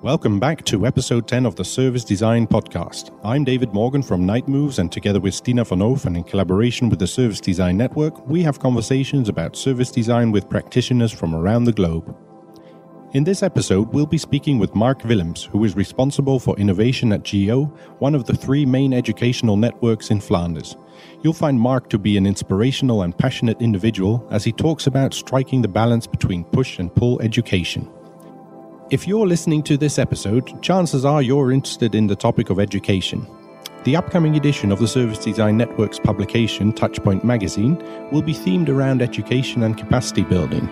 Welcome back to episode 10 of the Service Design Podcast. I'm David Morgan from Night Moves, and together with Stina van Hoof and in collaboration with the Service Design Network, we have conversations about service design with practitioners from around the globe. In this episode, we'll be speaking with Mark Willems, who is responsible for innovation at GO, one of the three main educational networks in Flanders. You'll find Mark to be an inspirational and passionate individual as he talks about striking the balance between push and pull education. If you're listening to this episode, chances are you're interested in the topic of education. The upcoming edition of the Service Design Network's publication, Touchpoint Magazine, will be themed around education and capacity building.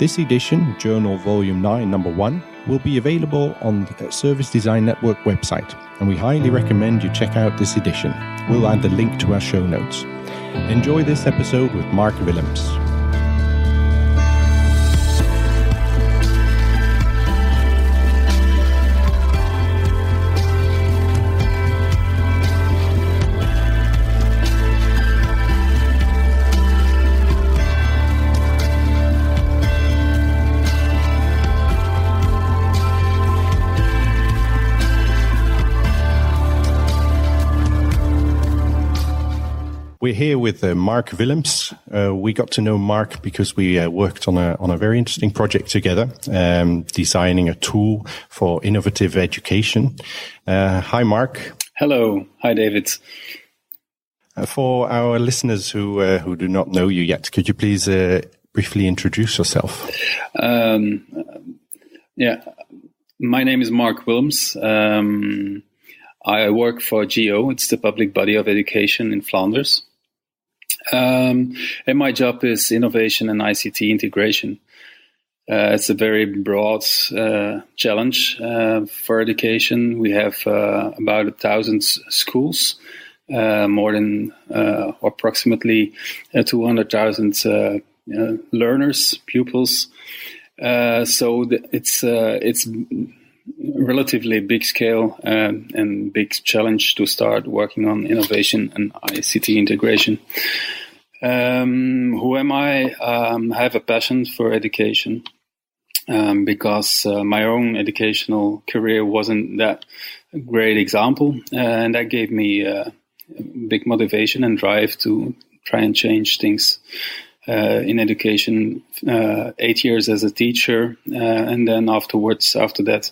This edition, Journal Volume 9, Number 1, will be available on the Service Design Network website, and we highly recommend you check out this edition. We'll add the link to our show notes. Enjoy this episode with Mark Willems. We're here with Mark Willems. We got to know Mark because we worked on a very interesting project together, designing a tool for innovative education. Hi, Mark. Hello. Hi, David. For our listeners who do not know you yet, could you please briefly introduce yourself? My name is Mark Willems. I work for GO. It's the public body of education in Flanders. And my job is innovation and ICT integration. It's a very broad challenge for education. We have about 1,000 schools, more than approximately 200,000 learners, pupils. So it's relatively big scale and big challenge to start working on innovation and ICT integration. Who am I? I have a passion for education because my own educational career wasn't that great example, and that gave me big motivation and drive to try and change things. In education, 8 years as a teacher, and then after that,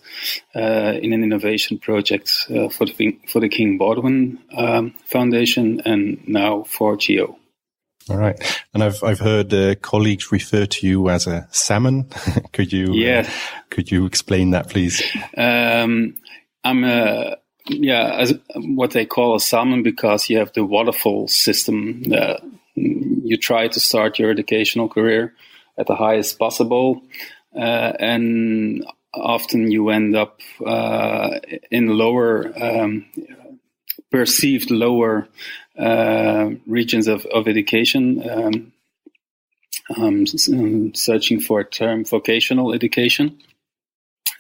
in an innovation project for the King Baldwin Foundation, and now for GO. All right, and I've heard colleagues refer to you as a salmon. Could you explain that, please? I'm as what they call a salmon because you have the waterfall system. You try to start your educational career at the highest possible, and often you end up in lower, perceived lower regions of education, searching for a term, vocational education.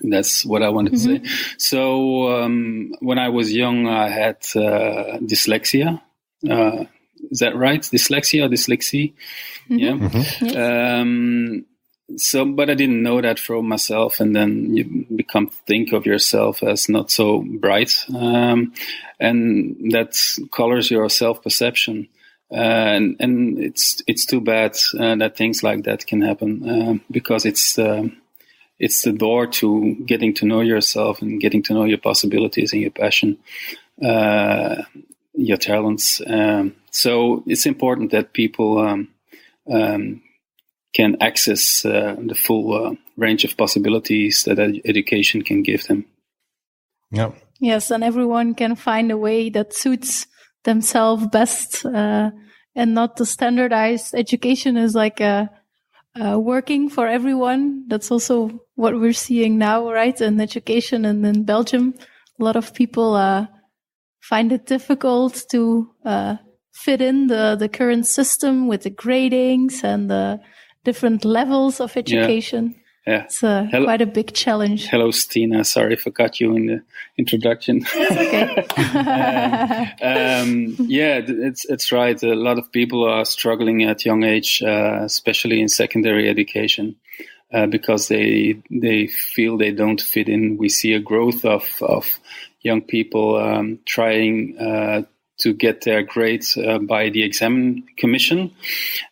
That's what I wanted to say. So when I was young, I had dyslexia. Is that right? Dyslexia or dyslexia? Yeah. Yes. But I didn't know that for myself, and then you think of yourself as not so bright, and that colors your self-perception. And it's too bad that things like that can happen because it's the door to getting to know yourself and getting to know your possibilities and your passion. Your talents. So it's important that people can access the full range of possibilities that education can give them. Yeah. Yes, and everyone can find a way that suits themselves best, and not the standardized education is like working for everyone. That's also what we're seeing now, right? In education and in Belgium, a lot of people find it difficult to fit in the current system with the gradings and the different levels of education. Yeah. It's quite a big challenge. Hello, Stina. Sorry if I cut you in the introduction. It's okay. It's right. A lot of people are struggling at young age, especially in secondary education. because they feel they don't fit in. We see a growth of young people trying to get their grades by the exam commission.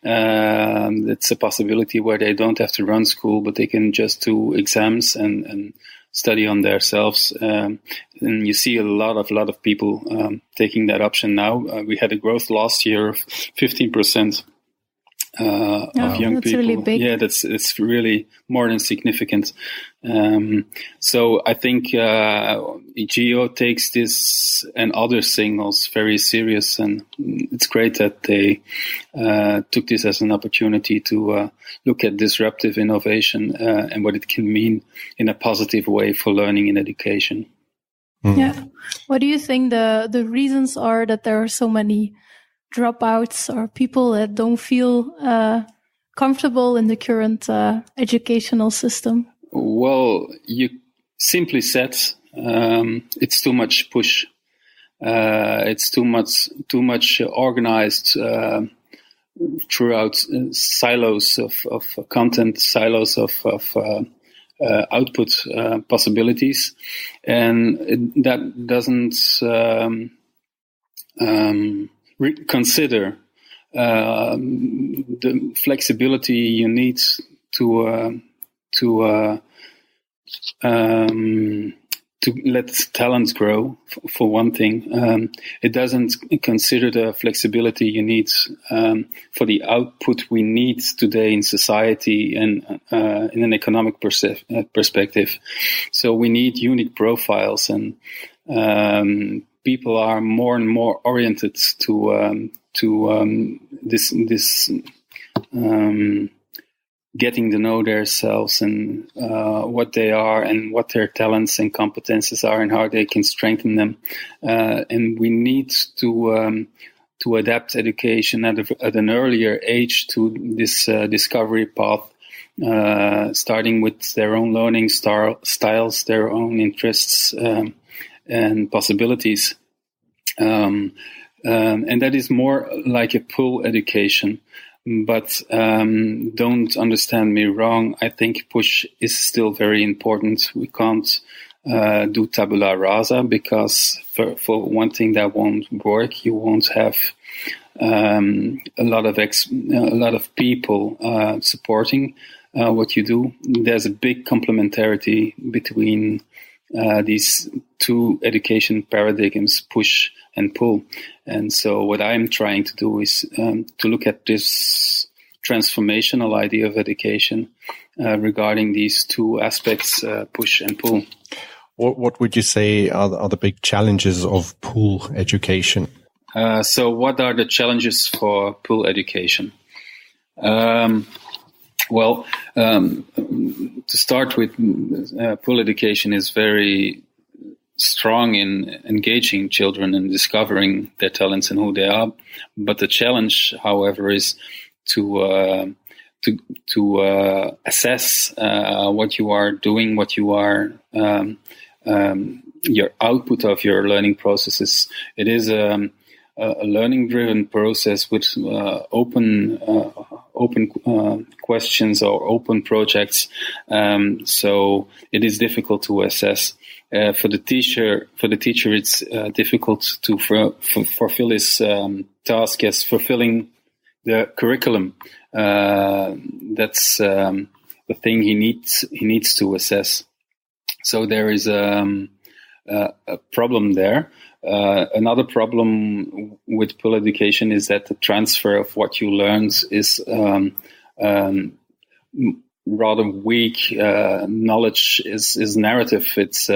It's a possibility where they don't have to run school, but they can just do exams and study on themselves. And you see a lot of people taking that option now. We had a growth last year of 15%. Of young that's people. Really big. Yeah, it's really more than significant. So I think GEO takes this and other signals very serious, and it's great that they took this as an opportunity to look at disruptive innovation and what it can mean in a positive way for learning and education. Yeah. What do you think the reasons are that there are so many dropouts or people that don't feel comfortable in the current educational system? Well, you simply said it's too much push. It's too much organized throughout silos of content, silos of output possibilities, and that doesn't consider the flexibility you need to let talents grow, for one thing. It doesn't consider the flexibility you need for the output we need today in society and in an economic perspective. So we need unique profiles, and people are more and more oriented to this getting to know themselves and what they are and what their talents and competences are and how they can strengthen them. And we need to adapt education at an earlier age to this discovery path, starting with their own learning styles, their own interests and possibilities. And that is more like a pull education. But don't understand me wrong. I think push is still very important. We can't do tabula rasa, because for one thing that won't work. You won't have a lot of people supporting what you do. There's a big complementarity between these two education paradigms, push and pull. And so what I'm trying to do is to look at this transformational idea of education regarding these two aspects, push and pull. What would you say are the big challenges of pull education? So what are the challenges for pull education? Well, to start with, pull education is very strong in engaging children and discovering their talents and who they are. But the challenge, however, is to assess what you are doing, what you are your output of your learning processes. It is a learning-driven process with open questions or open projects. So it is difficult to assess. For the teacher, it's difficult to fulfill his task as fulfilling the curriculum. That's the thing he needs to assess. So there is a problem there. Another problem with pull education is that the transfer of what you learned is rather weak. Knowledge is narrative. It's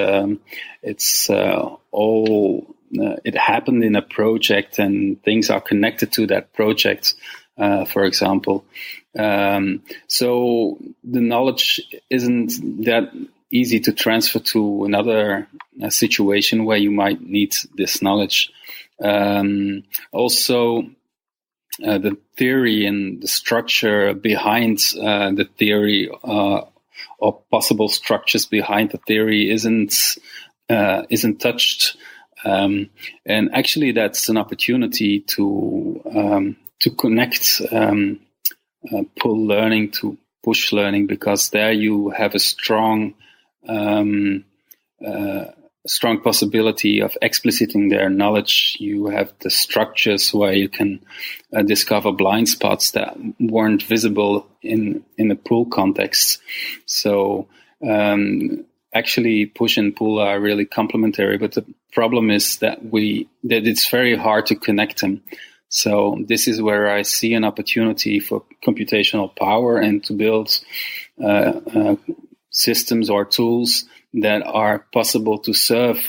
all it happened in a project, and things are connected to that project. For example, so the knowledge isn't that easy to transfer to another situation where you might need this knowledge. Also, the theory and the structure behind the theory, or possible structures behind the theory, isn't touched. And actually, that's an opportunity to connect pull learning to push learning, because there you have a strong possibility of expliciting their knowledge. You have the structures where you can discover blind spots that weren't visible in a pull context. So actually push and pull are really complementary, but the problem is that it's very hard to connect them. So this is where I see an opportunity for computational power and to build systems or tools that are possible to serve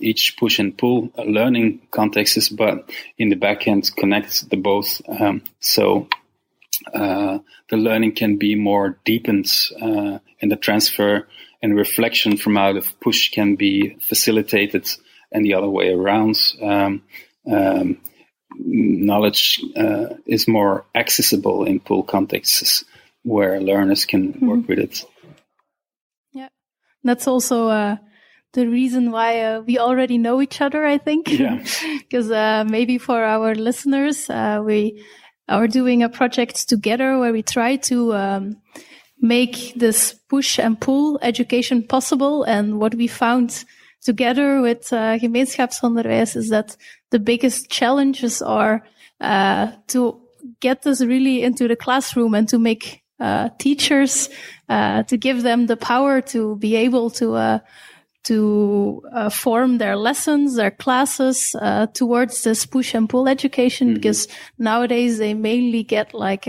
each push and pull learning contexts, but in the back end connect the both. So the learning can be more deepened, and the transfer and reflection from out of push can be facilitated, and the other way around. Knowledge is more accessible in pull contexts where learners can work with it. Yeah, that's also the reason why we already know each other, I think. Yeah. Because maybe for our listeners, we are doing a project together where we try to make this push and pull education possible. And what we found together with Gemeenschapsonderwijs is that the biggest challenges are to get this really into the classroom and to make teachers, to give them the power to be able to form their lessons, their classes towards this push and pull education, because nowadays they mainly get like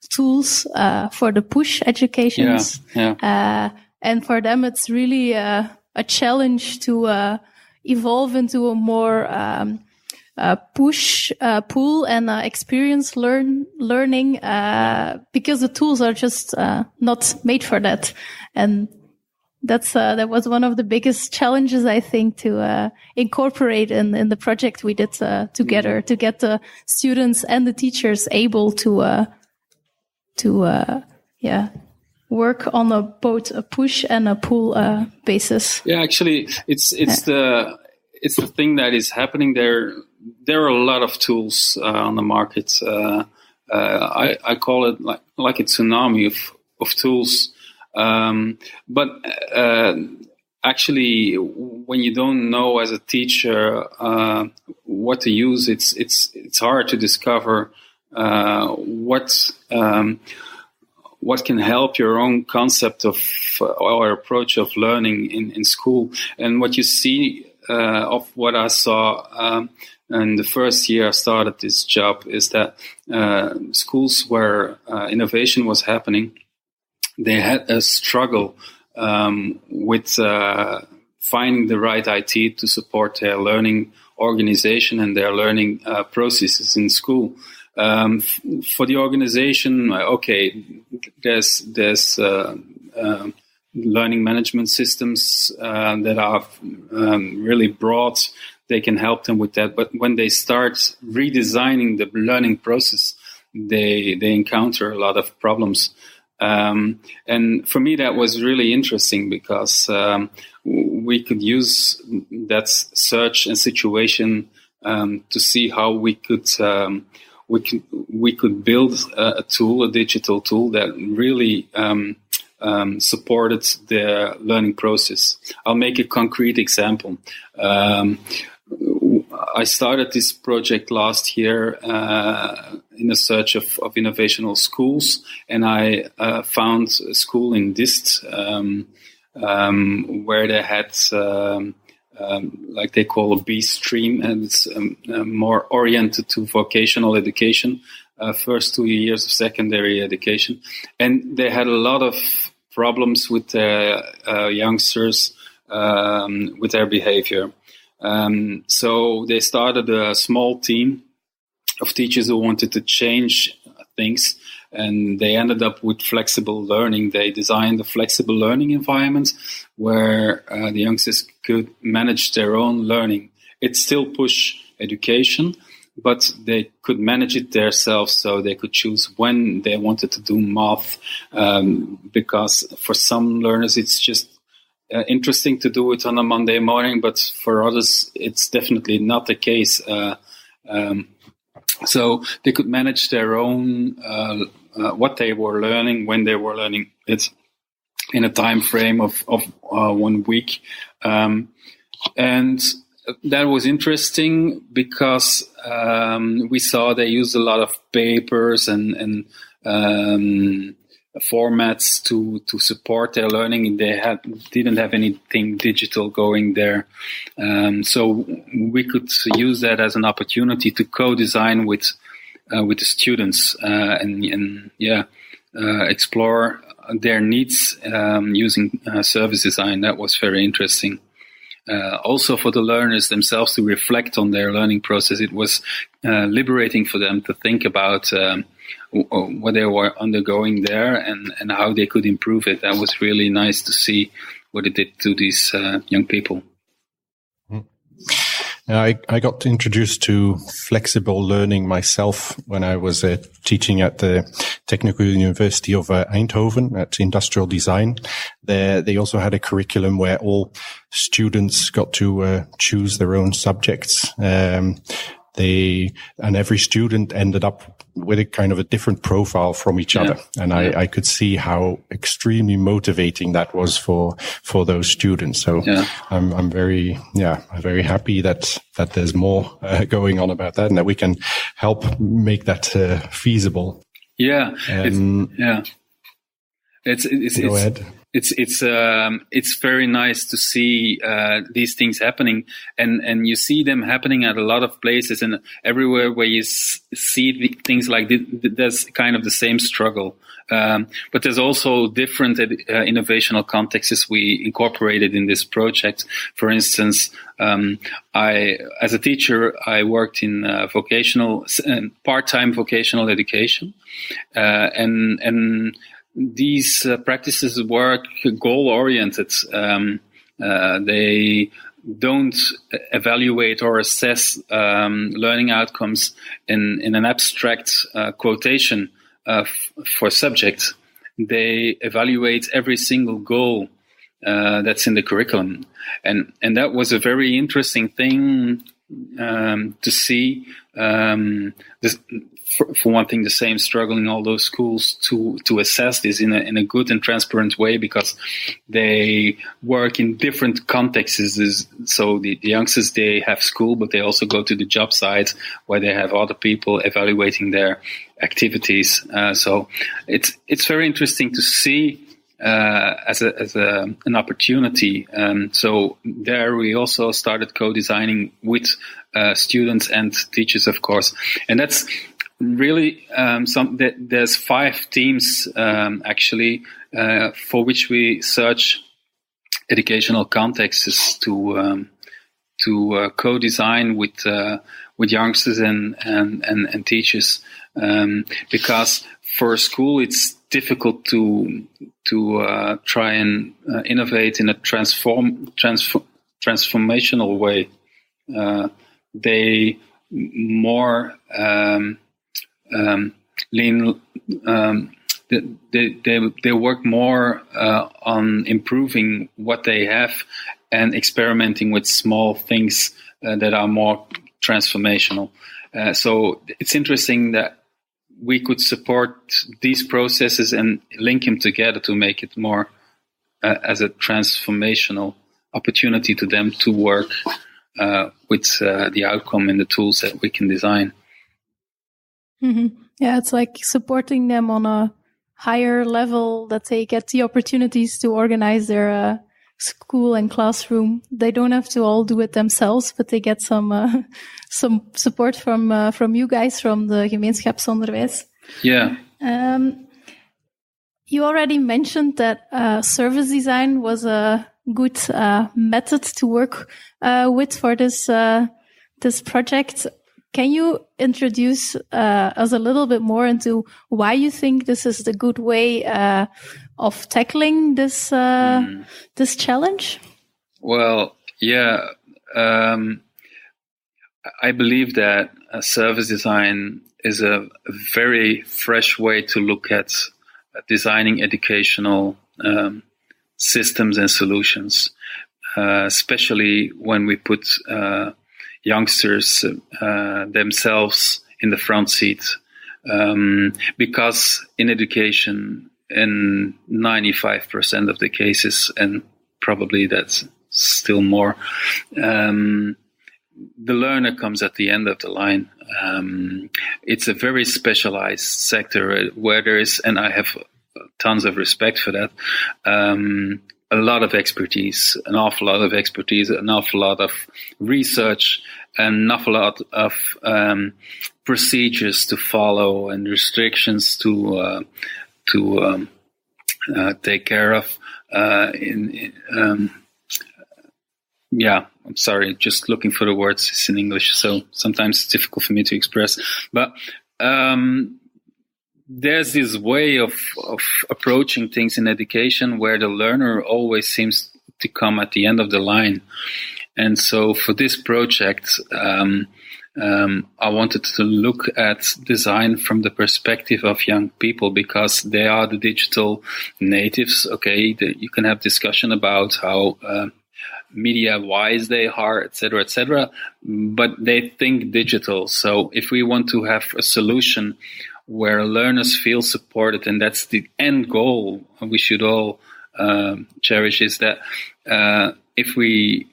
tools for the push educations. And for them it's really a challenge to evolve into a more push, pull and experience learning because the tools are just not made for that. And that was one of the biggest challenges, I think, to incorporate in the project we did together, to get the students and the teachers able to work on both a push and a pull basis. Yeah, actually, it's the thing that is happening there. There are a lot of tools on the market. I call it like a tsunami of tools. But actually, when you don't know as a teacher what to use, it's hard to discover what can help your own concept of or approach of learning in school. And what you see of what I saw in the first year I started this job is that schools where innovation was happening, they had a struggle with finding the right IT to support their learning organization and their learning processes in school. For the organization, there's learning management systems that are really broad. They can help them with that. But when they start redesigning the learning process, they encounter a lot of problems. And for me, that was really interesting because we could use that search and situation to see how we could build a tool, a digital tool that really supported the learning process. I'll make a concrete example. I started this project last year in a search of innovational schools, and I found a school in Dist where they had like they call a B stream, and it's more oriented to vocational education, first 2 years of secondary education. And they had a lot of problems with their youngsters, with their behavior. So they started a small team of teachers who wanted to change things, and they ended up with flexible learning. They designed a flexible learning environment where the youngsters could manage their own learning. It's still push education, but they could manage it themselves, so they could choose when they wanted to do math, because for some learners it's just interesting to do it on a Monday morning, but for others it's definitely not the case. So they could manage their own what they were learning, when they were learning it, in a time frame of 1 week. And that was interesting because we saw they used a lot of papers and formats to support their learning. They didn't have anything digital going there, so we could use that as an opportunity to co-design with the students and explore their needs using service design. That was very interesting. Also for the learners themselves to reflect on their learning process. It was liberating for them to think about what they were undergoing there and how they could improve it. That was really nice to see what it did to these young people. I got introduced to flexible learning myself when I was teaching at the Technical University of Eindhoven at industrial design. There, they also had a curriculum where all students got to choose their own subjects. And every student ended up with a kind of a different profile from each other. And I could see how extremely motivating that was for those students. So I'm very happy that there's more going on about that and that we can help make that feasible. Yeah. Go ahead. It's very nice to see these things happening, and you see them happening at a lot of places, and everywhere where you see things like this, there's kind of the same struggle. But there's also different innovational contexts we incorporated in this project. For instance, as a teacher, I worked in part-time vocational education, and these practices were goal-oriented. They don't evaluate or assess learning outcomes in an abstract quotation for subjects. They evaluate every single goal that's in the curriculum, and that was a very interesting thing to see. For one thing, the same struggle in all those schools to assess this in a good and transparent way, because they work in different contexts. So the youngsters, they have school, but they also go to the job site where they have other people evaluating their activities. So it's very interesting to see as an opportunity. So there we also started co-designing with students and teachers, of course, and that's really there's 5 teams actually for which we search educational contexts to co-design with youngsters and teachers, because for a school it's difficult to try and innovate in a transformational way. They more lean. They work more on improving what they have and experimenting with small things that are more transformational. So it's interesting that we could support these processes and link them together to make it more as a transformational opportunity to them to work with the outcome and the tools that we can design. Mm-hmm. Yeah, it's like supporting them on a higher level, that they get the opportunities to organize their school and classroom. They don't have to all do it themselves, but they get some support from you guys, from the Gemeenschapsonderwijs. Yeah. You already mentioned that service design was a good method to work with for this project. Can you introduce us a little bit more into why you think this is the good way of tackling this this challenge? Well, yeah, I believe that service design is a very fresh way to look at designing educational systems and solutions, especially when we put youngsters themselves in the front seat. Because in education, in 95% of the cases, and probably that's still more, the learner comes at the end of the line. It's a very specialized sector where there is, and I have tons of respect for that, a lot of expertise, an awful lot of expertise, an awful lot of research, an awful lot of procedures to follow and restrictions to take care of. I'm sorry, just looking for the words. It's in English, so sometimes it's difficult for me to express. But there's this way of approaching things in education where the learner always seems to come at the end of the line. And so for this project, I wanted to look at design from the perspective of young people, because they are the digital natives. Okay, you can have discussion about how media-wise they are, etc., but they think digital. So if we want to have a solution where learners feel supported, and that's the end goal we should all cherish, is that if we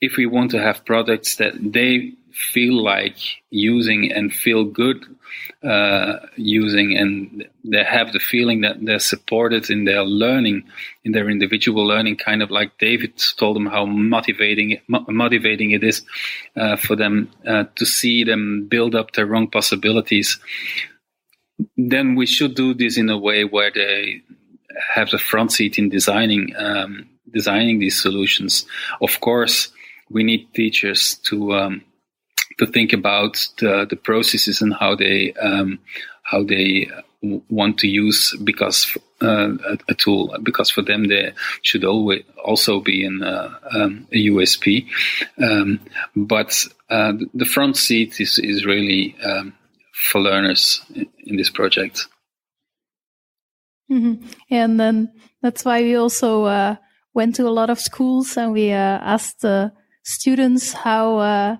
want to have products that they feel like using and feel good using, and they have the feeling that they're supported in their learning, in their individual learning, kind of like David told them how motivating it is for them to see them build up their own possibilities. Then we should do this in a way where they have the front seat in designing these solutions. Of course, we need teachers to think about the processes and how they want to use a tool, because for them there should always also be a USP. But the front seat is really for learners in this project. Mm-hmm. And then that's why we also went to a lot of schools, and we asked the students how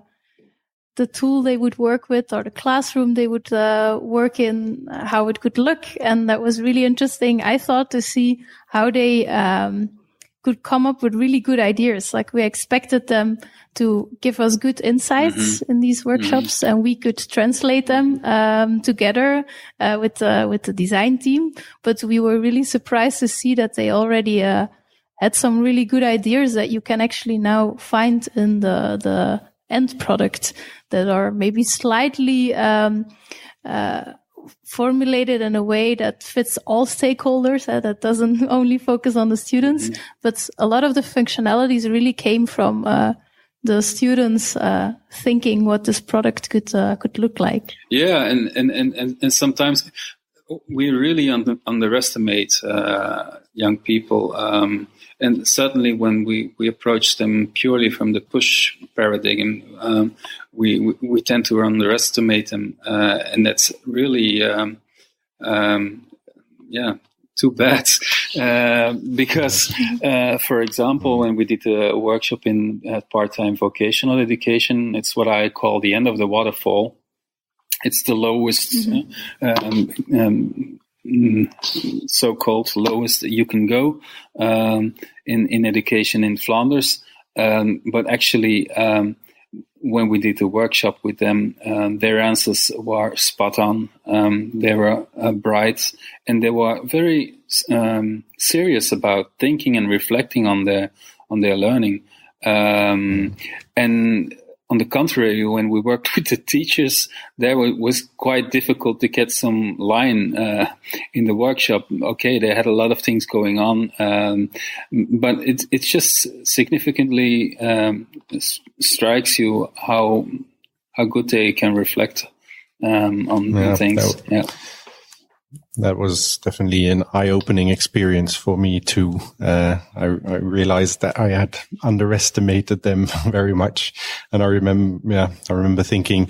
the tool they would work with, or the classroom they would work in, how it could look. And that was really interesting, I thought, to see how they could come up with really good ideas. Like, we expected them to give us good insights in these workshops, and we could translate them together with the design team. But we were really surprised to see that they already had some really good ideas that you can actually now find in the end product, that are maybe slightly formulated in a way that fits all stakeholders, that doesn't only focus on the students. But a lot of the functionalities really came from the students thinking what this product could look like. Yeah, and sometimes we really underestimate young people. And certainly when we approach them purely from the push paradigm, we tend to underestimate them, and that's really too bad. Because, for example, when we did a workshop in part-time vocational education, it's what I call the end of the waterfall. It's the lowest, so-called lowest you can go in education in Flanders. But actually, when we did the workshop with them, their answers were spot on. They were bright, and they were very serious about thinking and reflecting on their learning. And on the contrary, when we worked with the teachers, there was quite difficult to get some line in the workshop. Okay, they had a lot of things going on, but it's just significantly strikes you how good they can reflect on things. That was definitely an eye-opening experience for me too. I realized that I had underestimated them very much, and I remember thinking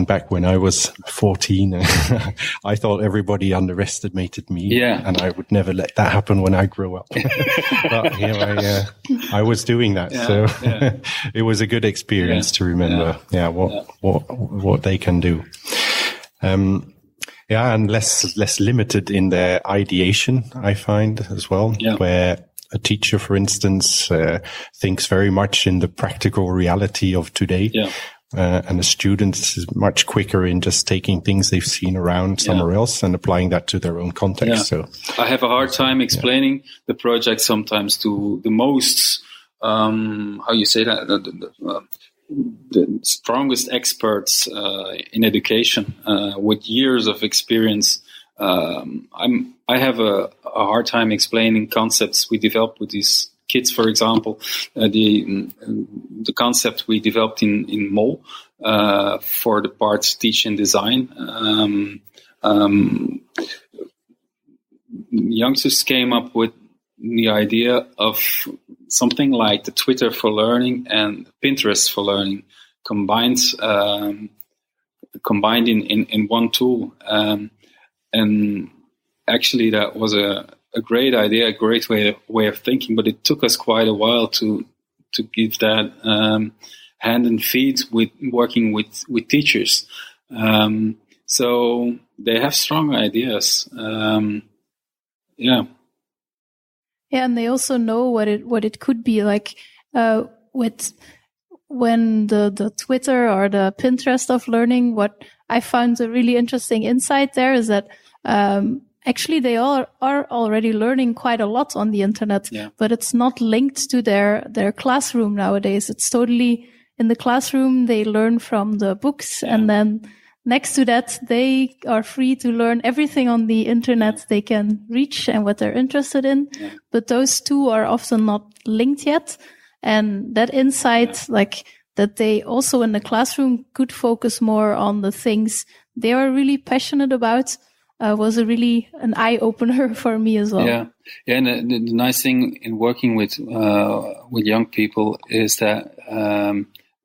back when I was 14, I thought everybody underestimated me, and I would never let that happen when I grow up. But here I was doing that, so it was a good experience to remember, what they can do. Yeah, and less limited in their ideation, I find as well, where a teacher, for instance, thinks very much in the practical reality of today. Yeah. And a student is much quicker in just taking things they've seen around somewhere else and applying that to their own context. So I have a hard time explaining the project sometimes to the most, how you say that, the strongest experts in education with years of experience. I have a hard time explaining concepts we developed with these kids. For example, the concept we developed in Mol for the part Teach and Design. Youngsters came up with the idea of something like the Twitter for learning and Pinterest for learning combined in one tool. And actually, that was a great idea, a great way of thinking. But it took us quite a while to give that hand and feet with working with teachers. So they have strong ideas. Yeah, and they also know what it could be like with when the Twitter or the Pinterest of learning. What I found a really interesting insight there is that actually they all are already learning quite a lot on the internet, but it's not linked to their classroom nowadays. It's totally in the classroom. They learn from the books, and then next to that, they are free to learn everything on the internet they can reach and what they're interested in. Yeah. But those two are often not linked yet. And that insight, like that they also in the classroom could focus more on the things they are really passionate about, was an eye-opener for me as well. Yeah. And the nice thing in working with young people is that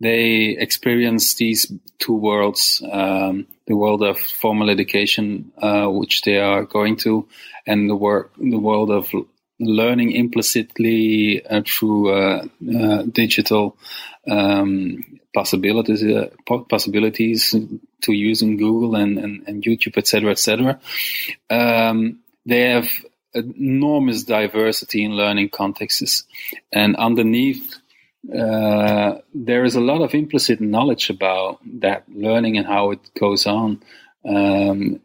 they experience these two worlds, the world of formal education, which they are going to, and the world of learning implicitly through digital possibilities to using Google and YouTube, etc., etc. They have enormous diversity in learning contexts, and underneath there is a lot of implicit knowledge about that learning and how it goes on, and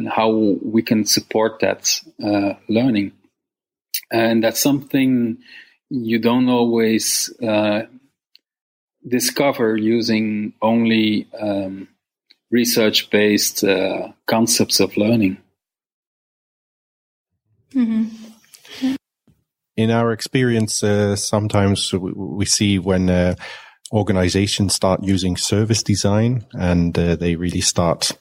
how we can support that learning. And that's something you don't always discover using only research-based concepts of learning. Mm-hmm. In our experience, sometimes we see when organizations start using service design and they really start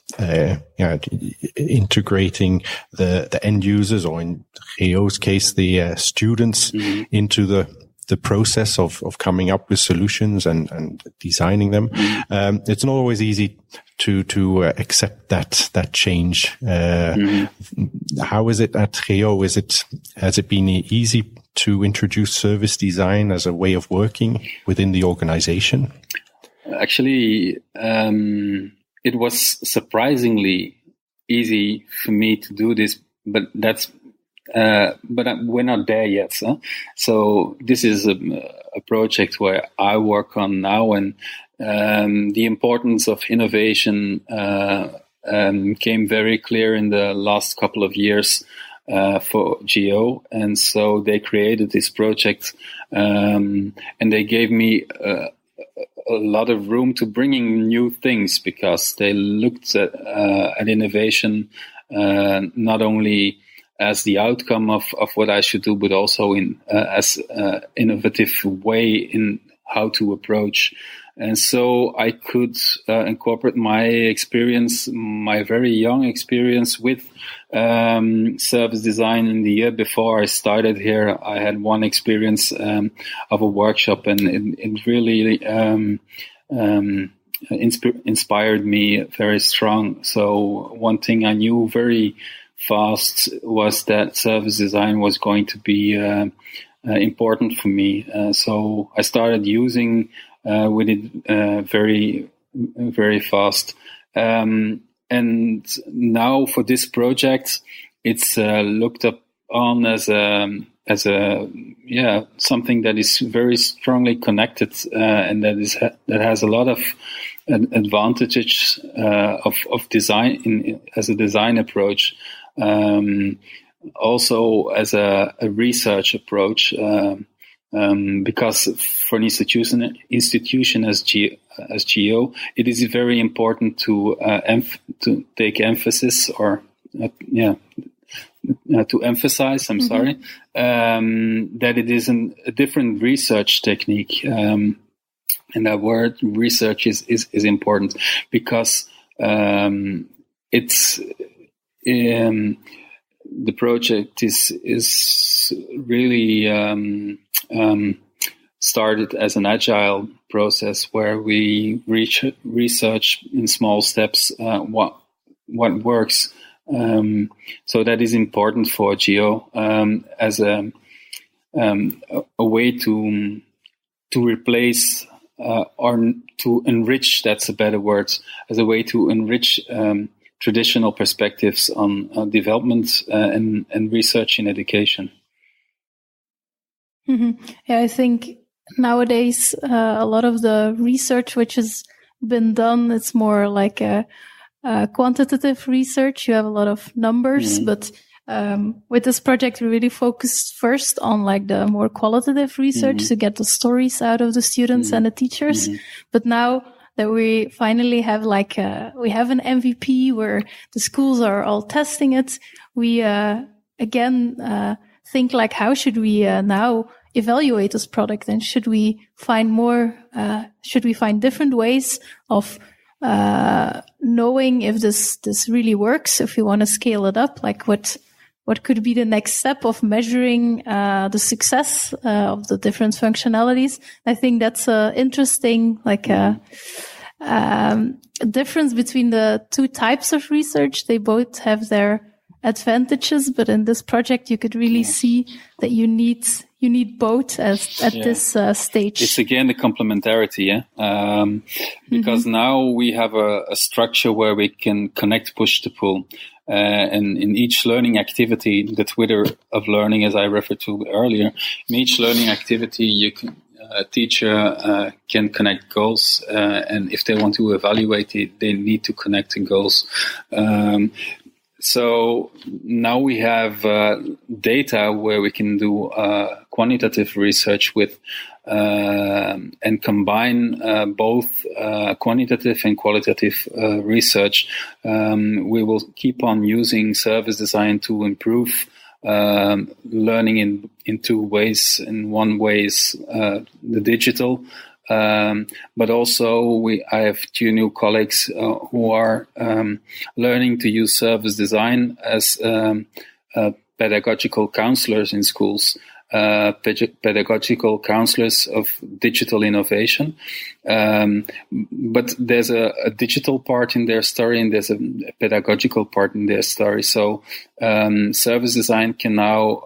integrating the end users, or in Geo's case, the students, into the process of coming up with solutions and designing them. It's not always easy to accept that change. How is it at Geo? Has it been easy to introduce service design as a way of working within the organization? Actually, it was surprisingly easy for me to do this, but we're not there yet. Huh? So this is a project where I work on now, and the importance of innovation came very clear in the last couple of years for Geo, and so they created this project, and they gave me a lot of room to bringing new things, because they looked at innovation not only as the outcome of what I should do, but also as innovative way in how to approach. And so I could incorporate my experience, my very young experience with service design. In the year before I started here, I had one experience of a workshop, and it really inspired me very strong. So one thing I knew very fast was that service design was going to be important for me. So I started using with it very, very fast. And And now for this project, it's looked upon as something that is very strongly connected, and that has a lot of advantages of design as a design approach, also as a research approach, because for an institution as GO, it is very important to take emphasis or to emphasize, that it is a different research technique. And that word research is important because it's the project is really started as an agile process where we research in small steps what works. So that is important for GO as a way to replace or to enrich. That's a better word. As a way to enrich traditional perspectives on development and research in education. Mm-hmm. Yeah, I think nowadays a lot of the research which has been done, it's more like a quantitative research. You have a lot of numbers, but with this project, we really focused first on like the more qualitative research to get the stories out of the students and the teachers. But now that we finally have we have an MVP where the schools are all testing it, we again think like, how should we now evaluate this product, and should we find different ways of knowing if this really works, if we want to scale it up, like what could be the next step of measuring the success of the different functionalities. I think that's interesting, difference between the two types of research. They both have their advantages, but in this project you could really see that you need both at this stage. It's again the complementarity, because now we have a structure where we can connect push to pull, and in each learning activity, the Twitter of learning, as I referred to earlier, in each learning activity a teacher can connect goals, and if they want to evaluate it, they need to connect the goals. So now we have data where we can do quantitative research with and combine both quantitative and qualitative research. We will keep on using service design to improve learning in two ways. In one way is the digital. But also I have two new colleagues who are learning to use service design as pedagogical counselors in schools, pedagogical counselors of digital innovation. But there's a digital part in their story and there's a pedagogical part in their story. So service design can now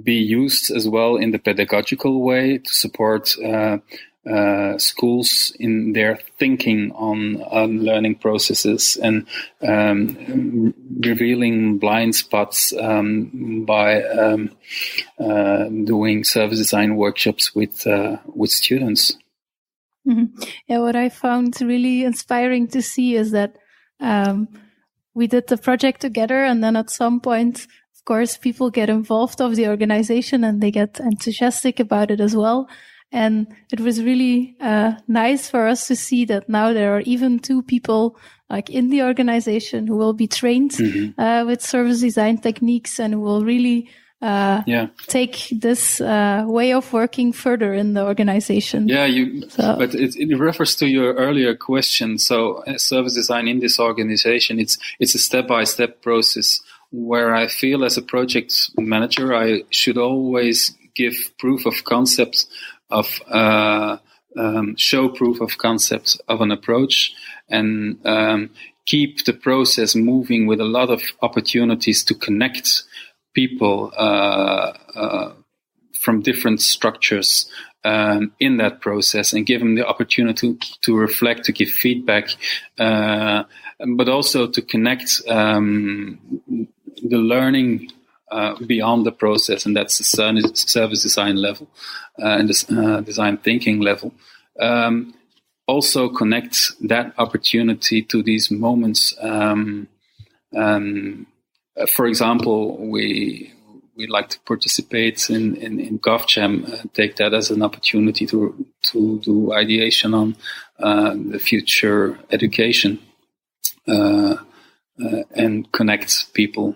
be used as well in the pedagogical way to support schools in their thinking on learning processes and revealing blind spots by doing service design workshops with students. Mm-hmm. Yeah, what I found really inspiring to see is that we did the project together, and then at some point, of course, people get involved of the organization and they get enthusiastic about it as well. And it was really nice for us to see that now there are even two people like in the organization who will be trained with service design techniques and who will really take this way of working further in the organization. Yeah, but it refers to your earlier question. So service design in this organization, it's a step-by-step process where I feel as a project manager, I should always give proof of concept show proof of concept of an approach and keep the process moving with a lot of opportunities to connect people from different structures in that process and give them the opportunity to reflect, to give feedback, but also to connect the learning beyond the process, and that's the service design level and the design thinking level. Also connect that opportunity to these moments. For example, we like to participate in GovCham, take that as an opportunity to do ideation on the future education and connect people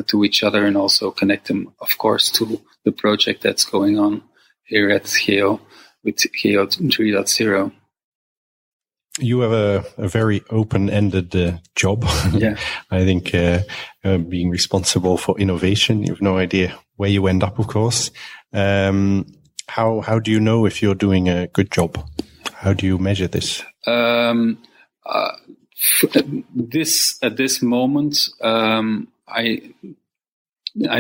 to each other, and also connect them, of course, to the project that's going on here at GEO with GEO 3.0. You have a very open-ended job. Yeah. I think being responsible for innovation, you have no idea where you end up, of course. How do you know if you're doing a good job? How do you measure this? At this moment, I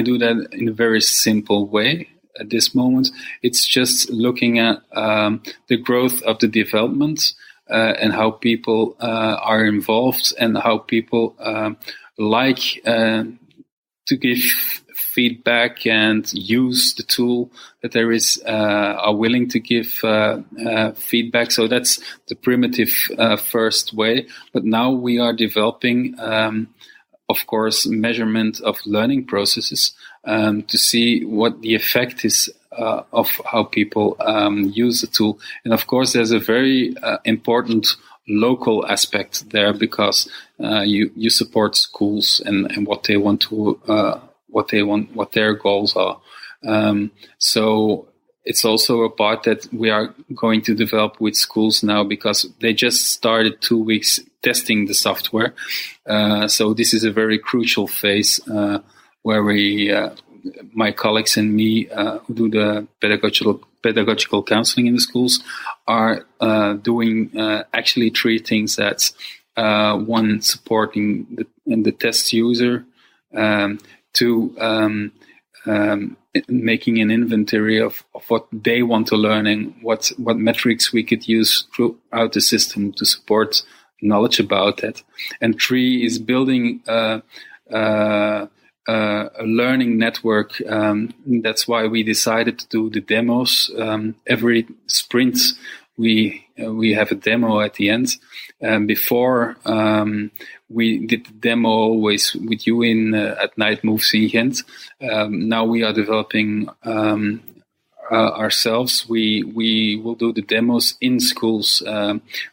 do that in a very simple way. At this moment, it's just looking at the growth of the development. And how people are involved, and how people like to give feedback and use the tool that there is, are willing to give feedback. So that's the primitive first way. But now we are developing, of course, measurement of learning processes to see what the effect is of how people use the tool. And of course, there's a very important local aspect there, because you support schools and what they want to, what their goals are. So it's also a part that we are going to develop with schools now, because they just started 2 weeks testing the software. So this is a very crucial phase where we, my colleagues and me, who do the pedagogical counseling in the schools, are doing actually 3 things. That's one, supporting the test user, 2, making an inventory of what they want to learn and what metrics we could use throughout the system to support knowledge about that, and 3 is building a learning network. That's why we decided to do the demos. Every sprint, we have a demo at the end. Before, we did the demo always with you at Night Moves in Ghent. Now we are developing ourselves. We will do the demos in schools,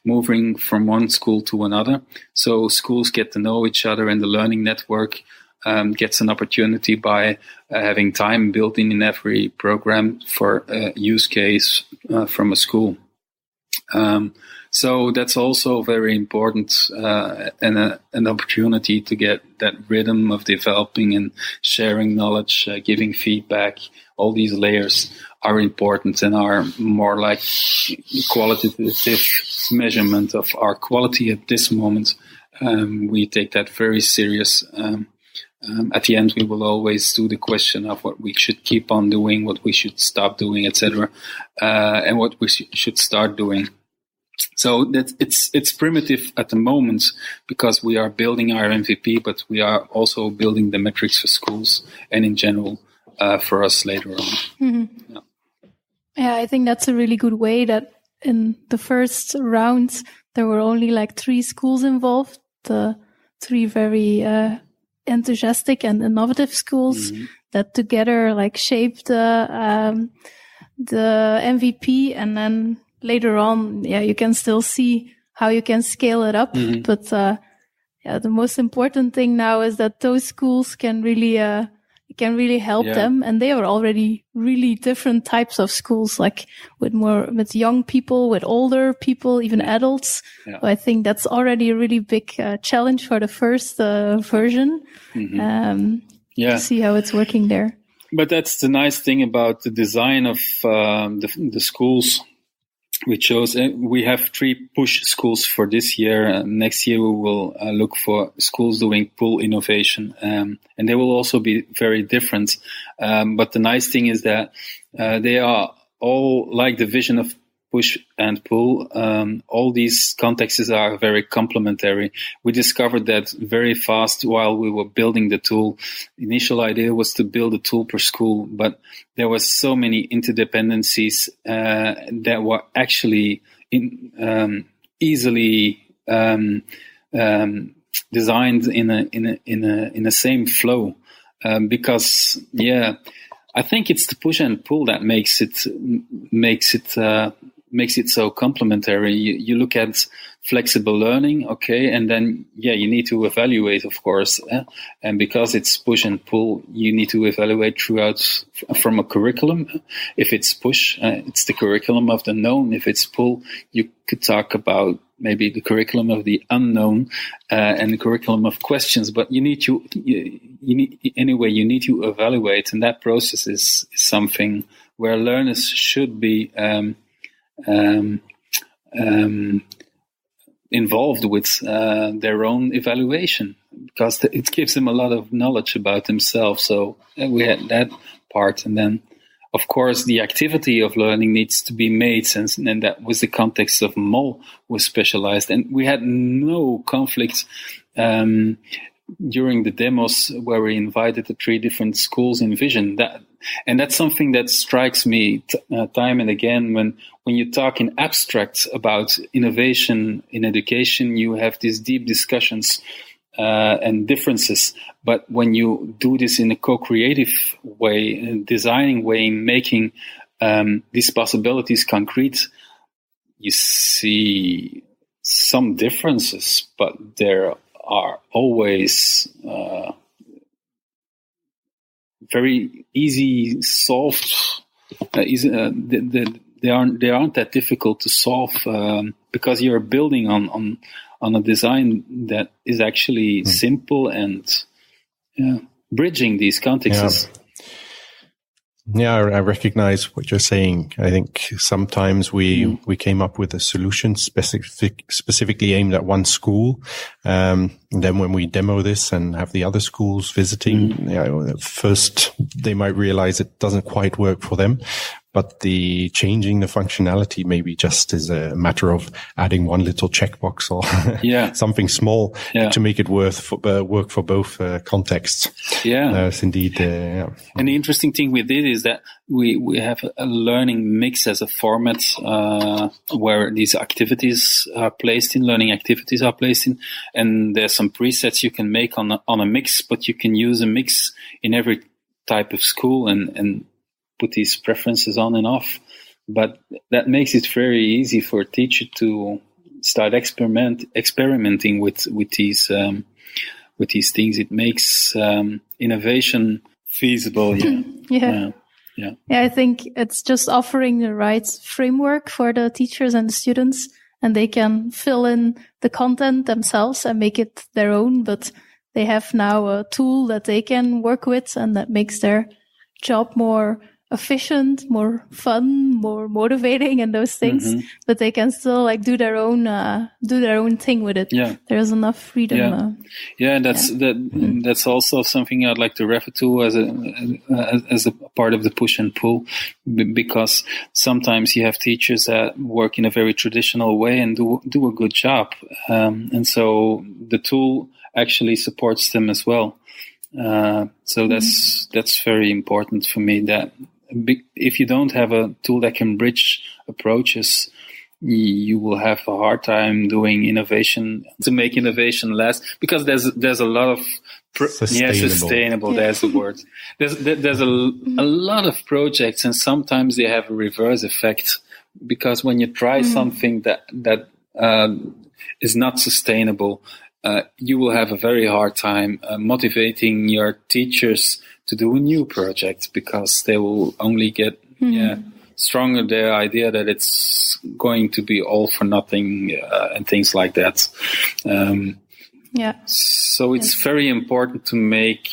moving from one school to another. So schools get to know each other, and the learning network gets an opportunity by having time built in every program for a use case from a school. So that's also very important, and an opportunity to get that rhythm of developing and sharing knowledge, giving feedback. All these layers are important and are more like qualitative measurement of our quality at this moment. We take that very serious. At the end, we will always do the question of what we should keep on doing, what we should stop doing, etc., and what we should start doing. So that it's primitive at the moment, because we are building our MVP, but we are also building the metrics for schools and in general for us later on. Mm-hmm. Yeah, I think that's a really good way. That in the first round there were only like 3 schools involved, the 3 very enthusiastic and innovative schools that together like shaped the MVP, and then later on, you can still see how you can scale it up. Mm-hmm. But the most important thing now is that those schools can really help them, and they are already really different types of schools, like with young people, with older people, even adults. Yeah. So I think that's already a really big challenge for the first version. Mm-hmm. To see how it's working there. But that's the nice thing about the design of the schools. We chose, we have 3 push schools for this year. Next year we will look for schools doing pull innovation, and they will also be very different. But the nice thing is that they are all like the vision of push and pull. All these contexts are very complementary. We discovered that very fast while we were building the tool. The initial idea was to build a tool per school, but there were so many interdependencies that were actually easily designed in a same flow. Because I think it's the push and pull that makes it so complementary. You look at flexible learning, okay, and then you need to evaluate, of course, and because it's push and pull, you need to evaluate throughout from a curriculum. If it's push, it's the curriculum of the known. If it's pull, you could talk about maybe the curriculum of the unknown and the curriculum of questions. But you need to evaluate, and that process is something where learners should be involved with their own evaluation, because it gives them a lot of knowledge about themselves. So we had that part, and then of course the activity of learning needs to be made, and that was the context of MOL was specialized, and we had no conflict during the demos where we invited the 3 different schools in Vision. And that's something that strikes me time and again when you talk in abstract about innovation in education. You have these deep discussions and differences, but when you do this in a co-creative way, a designing way, making these possibilities concrete, you see some differences, but there are always very easy solved. They aren't that difficult to solve because you're building on a design that is actually simple and bridging these contexts. Yeah, I recognize what you're saying. I think sometimes we came up with a solution specifically aimed at one school. And then when we demo this and have the other schools visiting, first they might realize it doesn't quite work for them. But the changing the functionality maybe just is a matter of adding one little checkbox or something small to make it work for both contexts. Yes, indeed. And the interesting thing we did is that we have a learning mix as a format where these activities are placed in, learning activities are placed in, and there's some presets you can make on a mix, but you can use a mix in every type of school and put these preferences on and off. But that makes it very easy for a teacher to start experimenting with these things. It makes innovation feasible. I think it's just offering the right framework for the teachers and the students, and they can fill in the content themselves and make it their own, but they have now a tool that they can work with, and that makes their job more efficient, more fun, more motivating, and those things. But they can still do their own thing with it. There's enough freedom. That's also something I'd like to refer to as a part of the push and pull, because sometimes you have teachers that work in a very traditional way and do a good job, and so the tool actually supports them as well. So that's very important for me, that if you don't have a tool that can bridge approaches, you will have a hard time doing innovation to make innovation last, because there's a lot of sustainable. There's the word. There's a lot of projects, and sometimes they have a reverse effect, because when you try something that is not sustainable, you will have a very hard time motivating your teachers to do a new project, because they will only get stronger their idea that it's going to be all for nothing and things like that. So it's very important to make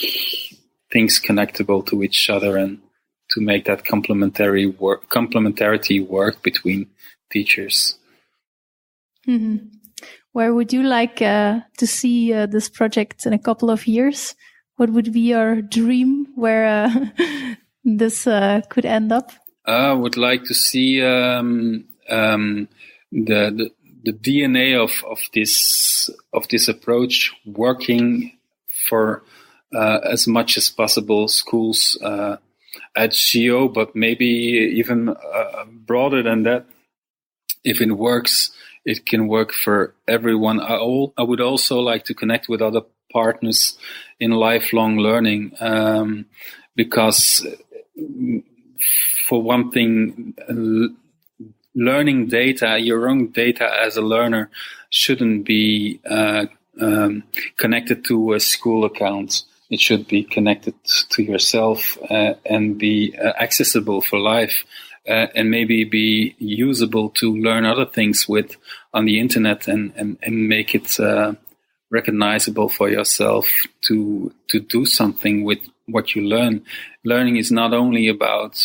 things connectable to each other and to make that complementarity work between teachers. Where would you like to see this project in a couple of years? What would be your dream where this could end up? I would like to see the DNA of this approach working for as much as possible schools at GO, but maybe even broader than that. If it works, it can work for everyone. I would also like to connect with other partners in lifelong learning, because for one thing, learning data, your own data as a learner, shouldn't be connected to a school account. It should be connected to yourself and be accessible for life, and maybe be usable to learn other things with on the internet, and make it recognizable for yourself to do something with what you learn. Learning is not only about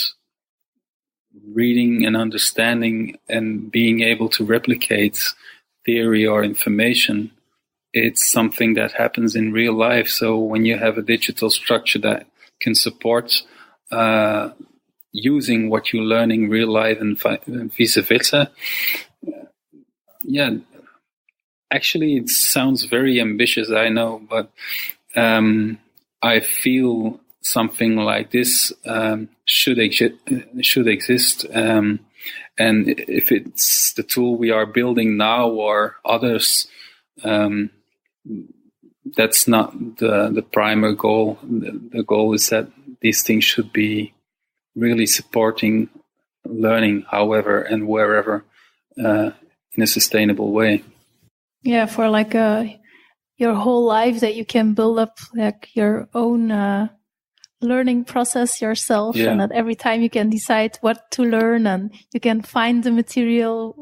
reading and understanding and being able to replicate theory or information. It's something that happens in real life. So when you have a digital structure that can support using what you learn in real life and vice versa, actually it sounds very ambitious, I know, but I feel something like this should exist. And if it's the tool we are building now or others, that's not the primary goal. The goal is that these things should be really supporting learning, however and wherever, in a sustainable way. Yeah, for like your whole life, that you can build up like your own learning process yourself, and that every time you can decide what to learn, and you can find the material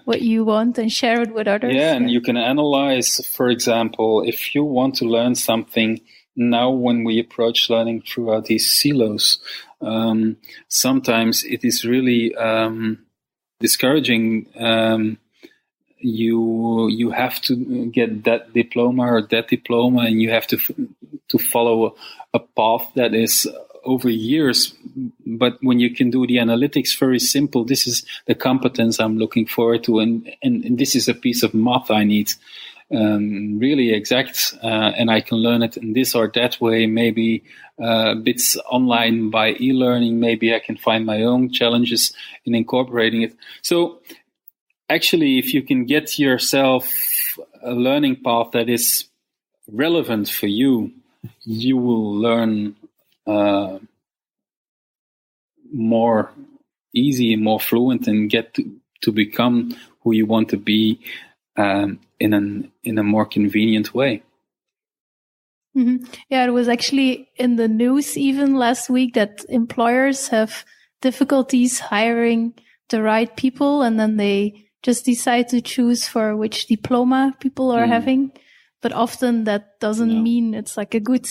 what you want and share it with others. And you can analyze, for example, if you want to learn something. Now when we approach learning throughout these silos, sometimes it is really discouraging. You have to get that diploma or that diploma, and you have to follow a path that is over years. But when you can do the analytics, very simple. This is the competence I'm looking forward to, and this is a piece of math I need. Really exact, and I can learn it in this or that way. Maybe bits online by e-learning. Maybe I can find my own challenges in incorporating it. So actually, if you can get yourself a learning path that is relevant for you, you will learn more easy, more fluent, and get to become who you want to be in a more convenient way. Mm-hmm. Yeah, it was actually in the news even last week that employers have difficulties hiring the right people, and then they just decide to choose for which diploma people are having. But often that doesn't mean it's like a good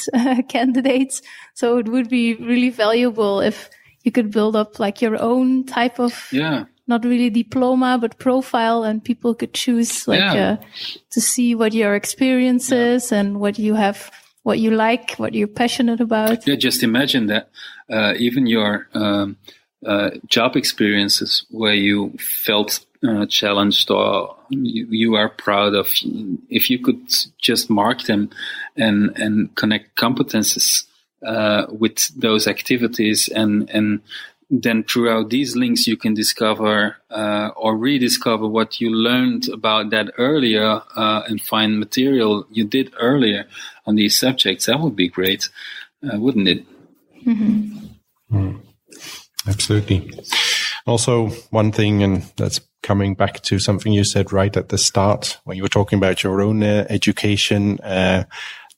candidate. So it would be really valuable if you could build up like your own type of, not really diploma, but profile, and people could choose to see what your experience is and what you have, what you like, what you're passionate about. Yeah, just imagine that even your job experiences where you felt challenged or you are proud of, if you could just mark them and connect competences with those activities, and then throughout these links you can discover or rediscover what you learned about that earlier, and find material you did earlier on these subjects. That would be great, wouldn't it? Mm-hmm. Absolutely. Also, one thing, and that's coming back to something you said right at the start when you were talking about your own education,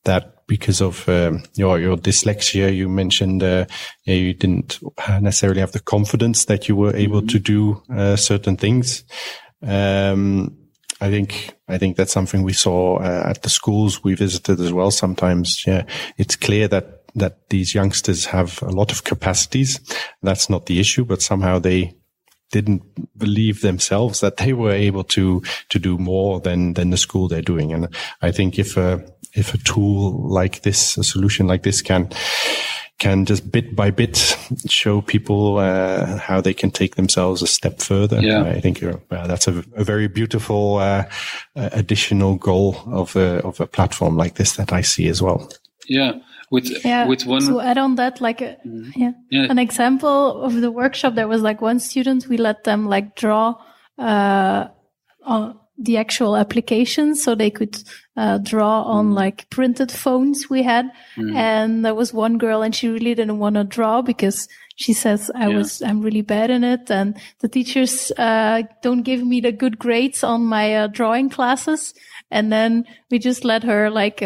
that because of your dyslexia, you mentioned you didn't necessarily have the confidence that you were able to do certain things. I think that's something we saw at the schools we visited as well. Sometimes, it's clear that these youngsters have a lot of capacities. That's not the issue, but somehow they didn't believe themselves that they were able to do more than the school they're doing. And I think if a tool like this, a solution like this can can just bit by bit show people how they can take themselves a step further. Yeah. I think that's a very beautiful additional goal of a platform like this that I see as well. Yeah. With one, to add on that, an example of the workshop, there was like one student, we let them like draw on the actual application, so they could draw on like printed phones we had. And there was one girl, and she really didn't want to draw because she says I'm really bad in it, and the teachers don't give me the good grades on my drawing classes. And then we just let her like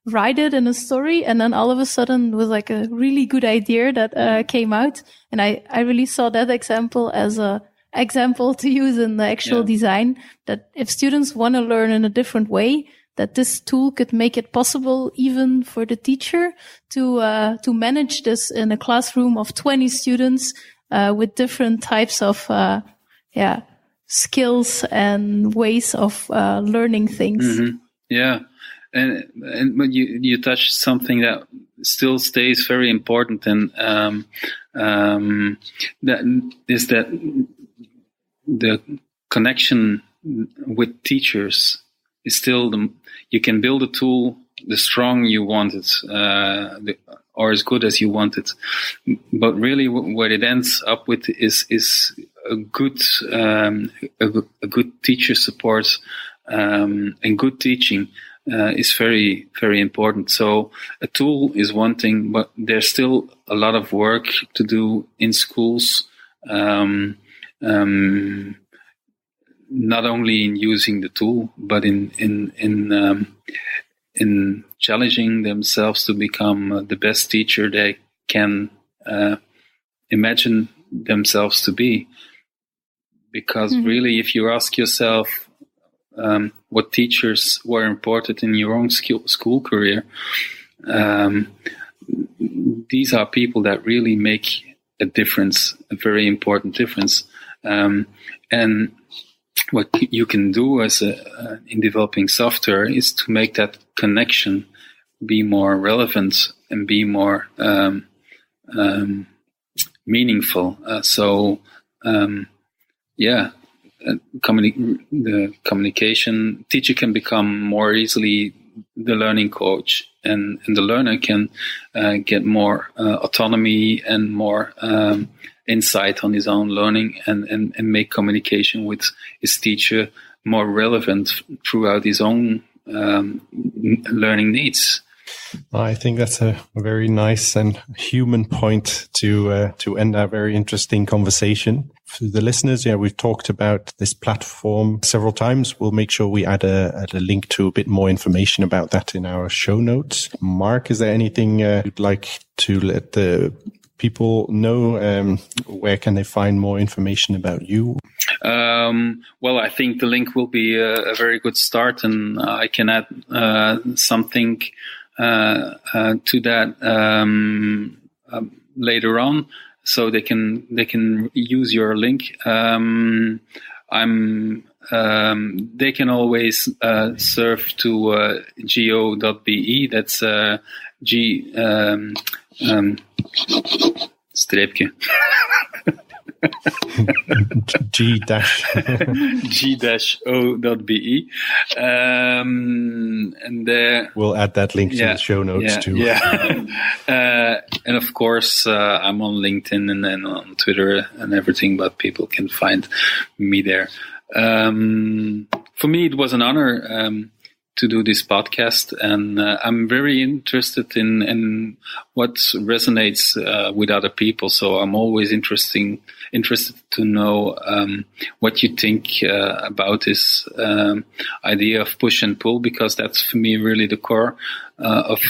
write it in a story, and then all of a sudden it was like a really good idea that came out. And I really saw that example as a example to use in the actual design, that if students want to learn in a different way, that this tool could make it possible even for the teacher to manage this in a classroom of 20 students with different types of skills and ways of learning things. Mm-hmm. Yeah. And but you touched something that still stays very important, and that is that the connection with teachers is still you can build a tool the strong you want it, or as good as you want it, but really what it ends up with is a good teacher support and good teaching. Is very, very important. So a tool is one thing, but there's still a lot of work to do in schools, not only in using the tool, but in challenging themselves to become the best teacher they can imagine themselves to be. Because really, if you ask yourself, what teachers were important in your own school career, these are people that really make a difference, a very important difference. And what you can do in developing software is to make that connection be more relevant and be more meaningful. The communication teacher can become more easily the learning coach, and the learner can get more autonomy and more insight on his own learning, and make communication with his teacher more relevant throughout his own learning needs. I think that's a very nice and human point to end our very interesting conversation. For the listeners, we've talked about this platform several times. We'll make sure we add a link to a bit more information about that in our show notes. Mark, is there anything you'd like to let the people know? Where can they find more information about you? Well, I think the link will be a very good start, and I can add something to that later on, so they can use your link. They can always surf to go.be. That's streepje. g-o.be, and there we'll add that link to the show notes too. And of course, I'm on LinkedIn and on Twitter and everything, but people can find me there. For me, it was an honor to do this podcast, and I'm very interested in what resonates with other people. So I'm always interested to know what you think about this idea of push and pull, because that's for me really the core of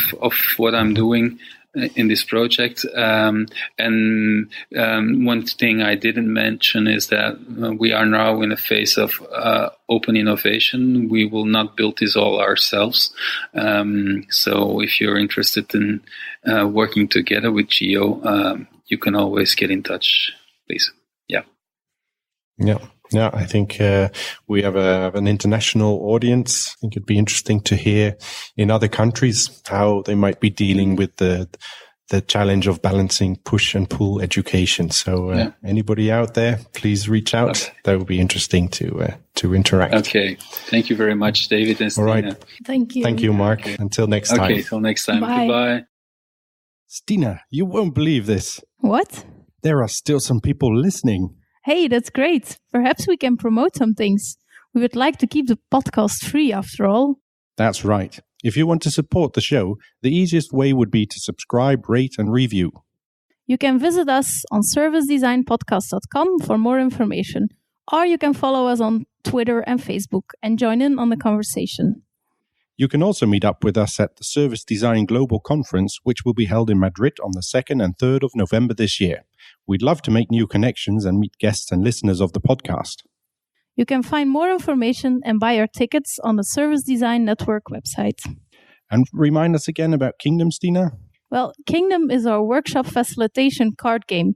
what I'm doing in this project. And one thing I didn't mention is that we are now in a phase of open innovation. We will not build this all ourselves. So if you're interested in working together with Geo, you can always get in touch, please. Yeah, I think we have an international audience. I think it'd be interesting to hear in other countries how they might be dealing with the the challenge of balancing push and pull education. So anybody out there, please reach out. Okay. That would be interesting to interact. Okay. Thank you very much, David and Stina. All right. Thank you. Thank you, Mark. Okay. Until next time. Okay, till next time. Bye. Goodbye. Stina, you won't believe this. What? There are still some people listening. Hey, that's great. Perhaps we can promote some things. We would like to keep the podcast free after all. That's right. If you want to support the show, the easiest way would be to subscribe, rate, and review. You can visit us on servicedesignpodcast.com for more information, or you can follow us on Twitter and Facebook and join in on the conversation. You can also meet up with us at the Service Design Global Conference, which will be held in Madrid on the 2nd and 3rd of November this year. We'd love to make new connections and meet guests and listeners of the podcast. You can find more information and buy our tickets on the Service Design Network website. And remind us again about Kingdom, Stina? Well, Kingdom is our workshop facilitation card game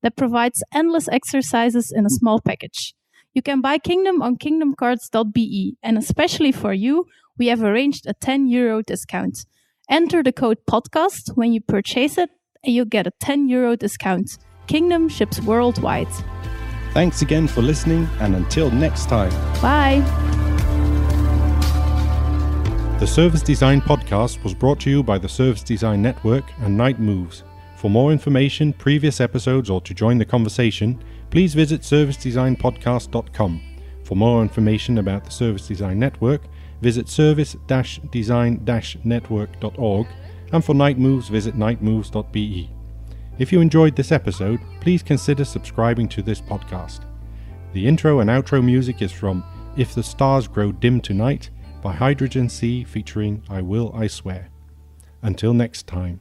that provides endless exercises in a small package. You can buy Kingdom on kingdomcards.be, and especially for you, we have arranged a €10 discount. Enter the code podcast when you purchase it, and you'll get a €10 discount. Kingdom ships worldwide. Thanks again for listening, and until next time. Bye. The Service Design Podcast was brought to you by the Service Design Network and Night Moves. For more information, previous episodes, or to join the conversation, please visit servicedesignpodcast.com. For more information about the Service Design Network, visit service-design-network.org, and for Night Moves, visit nightmoves.be. If you enjoyed this episode, please consider subscribing to this podcast. The intro and outro music is from If the Stars Grow Dim Tonight by Hydrogen Sea featuring I Will, I Swear. Until next time.